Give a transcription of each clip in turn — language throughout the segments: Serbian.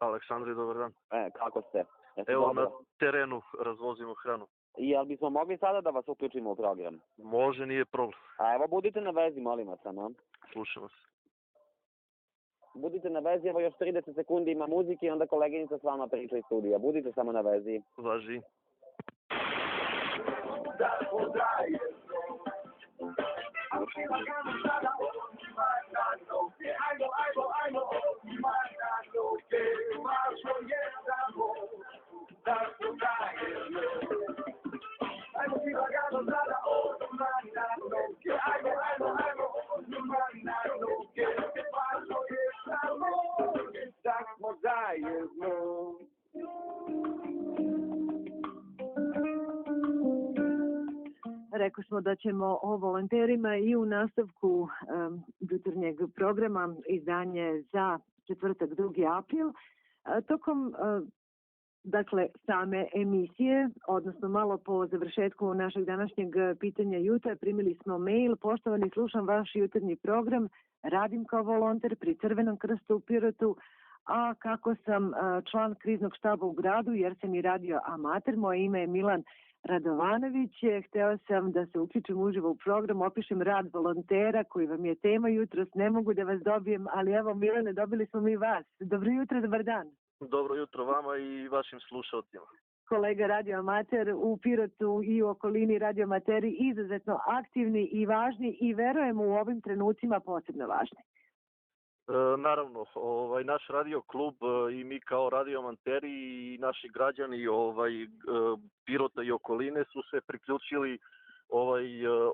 Aleksandre, dobar dan. Kako ste? Evo na terenu razvozimo hranu. Jel bismo mogli sada da vas uključimo u program? Može, nije problem. A evo budite na vezi, molim vas samo. Slušamo se. Budite na vezi, evo još 30 sekundi ima muzike i onda koleginica s vama priča iz studija. Budite samo na vezi. Važi. Rekli smo da ćemo o volonterima i u nastavku jutarnjeg programa izdanje za četvrtak 2. april. Tokom same emisije, odnosno malo po završetku našeg današnjeg pitanja jutra, primili smo mail: poštovani, slušam vaš jutarnji program, radim kao volonter pri Crvenom krstu u Pirotu, a kako sam član kriznog štaba u gradu, jer sam i radio amater, moje ime je Milan Radovanović, hteo sam da se uključim uživo u program, opišem rad volontera koji vam je tema jutros, ne mogu da vas dobijem, ali evo Milane, dobili smo mi vas. Dobro jutro, dobar dan. Dobro jutro vama i vašim slušalcima. Kolega radioamater u Pirotu i u okolini radioamateri izuzetno aktivni i važni i verujemo u ovim trenucima posebno važni. Naravno, naš radio klub i mi kao radioamateri i naši građani Pirota i okoline su se priključili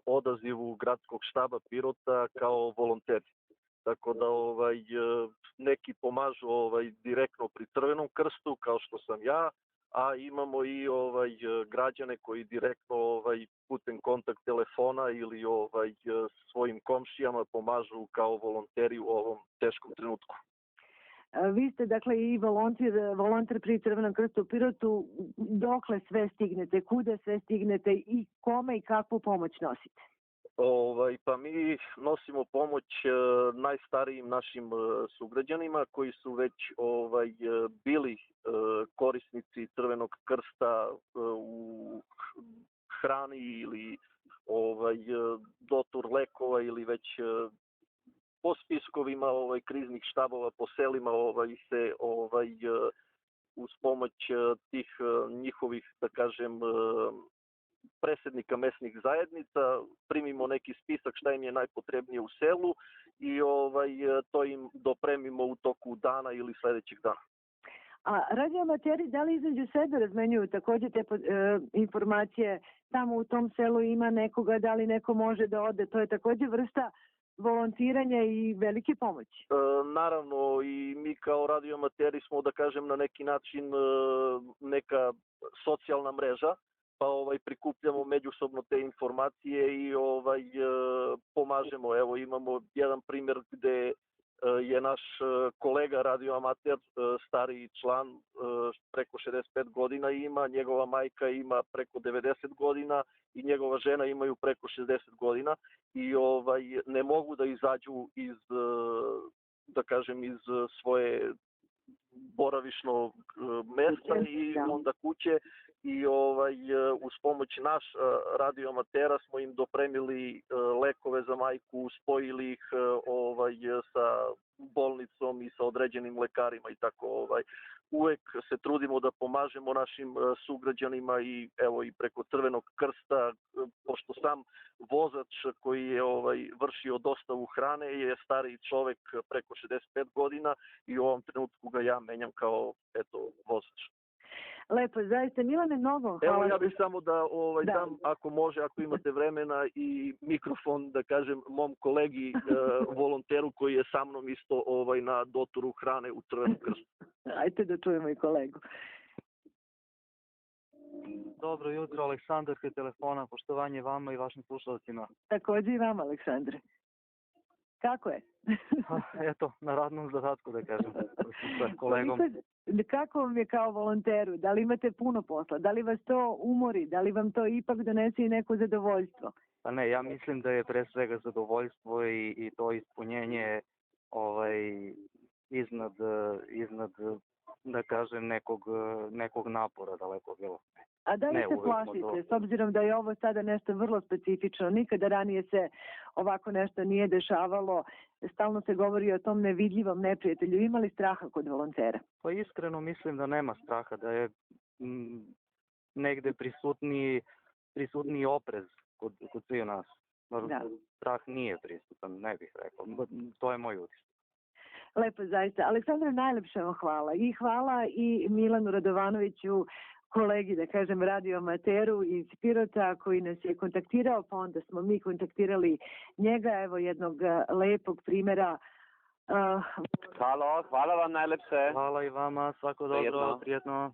odazivu gradskog štaba Pirota kao volonteri. Tako da neki pomažu direktno pri Crvenom krstu kao što sam ja, a imamo i građane koji direktno putem kontakt telefona ili svojim komšijama pomažu kao volonteri u ovom teškom trenutku. Vi ste dakle i volonter pri Crvenom krstu u Pirotu. Dokle sve stignete, kuda sve stignete i kome i kakvu pomoć nosite? Pa mi nosimo pomoć najstarijim našim sugrađanima koji su već bili korisnici Crvenog krsta u hrani ili dotur lekova ili već po spiskovima kriznih štabova po selima se uz pomoć tih njihovih, da kažem, predsjednika mesnih zajednica primimo neki spisak šta im je najpotrebnije u selu i to im dopremimo u toku dana ili sledećeg dana. A radioamateri da li između sebe razmenjuju takođe te informacije, tamo u tom selu ima nekoga, da li neko može da ode, to je takođe vrsta volontiranja i velike pomoći? Naravno, i mi kao radioamateri smo, da kažem, na neki način neka socijalna mreža, pa prikupljamo međusobno te informacije i pomažemo. Evo imamo jedan primjer gde je naš kolega radioamater, stariji član, preko 65 godina ima, njegova majka ima preko 90 godina i njegova žena imaju preko 60 godina i ne mogu da izađu iz, da kažem, iz svoje boravišnog mesta i onda kuće i uz pomoć naš radioamatera smo im dopremili lekove za majku, spojili ih sa bolnicom i sa određenim lekarima i tako. Uvek se trudimo da pomažemo našim sugrađanima i evo i preko Crvenog krsta, pošto sam vozač koji je vršio dostavu hrane je stariji čovek preko 65 godina i u ovom trenutku ga ja menjam kao vozač. Lepo, zaista Milane, mnogo hvala. Evo ja bih samo da dam, ako može, ako imate vremena i mikrofon, da kažem, mom kolegi volonteru koji je sa mnom isto na doturu hrane u Crvenom krstu. Ajde da čujemo i kolegu. Dobro jutro, Aleksandar kod telefona, poštovanje vama i vašim slušalcima. Takođe i vama, Aleksandre. Kako je? Eto, na radnom zadatku, da kažem, sa kolegom. Kako vam je kao volonteru? Da li imate puno posla? Da li vas to umori? Da li vam to ipak donese i neko zadovoljstvo? Pa ne, ja mislim da je pre svega zadovoljstvo i to ispunjenje iznad da kažem, nekog napora dalekog. A da li Ne, se uvek smo plašite, to- s obzirom da je ovo sada nešto vrlo specifično, nikada ranije se ovako nešto nije dešavalo, stalno se govori o tom nevidljivom neprijatelju, ima li straha kod volontera? Pa iskreno mislim da nema straha, da je negde prisutniji oprez kod svih nas. Da. Strah nije prisutan, ne bih rekao. To je moj utisak. Lepo, zaista. Aleksandre, najlepše vam hvala. I hvala i Milanu Radovanoviću, kolegi, da kažem, radioamateru iz Pirota, koji nas je kontaktirao, pa onda smo mi kontaktirali njega, evo jednog lepog primjera. Halo, hvala vam najlepše. Hvala i vama, svako dobro, Prijetno. prijetno.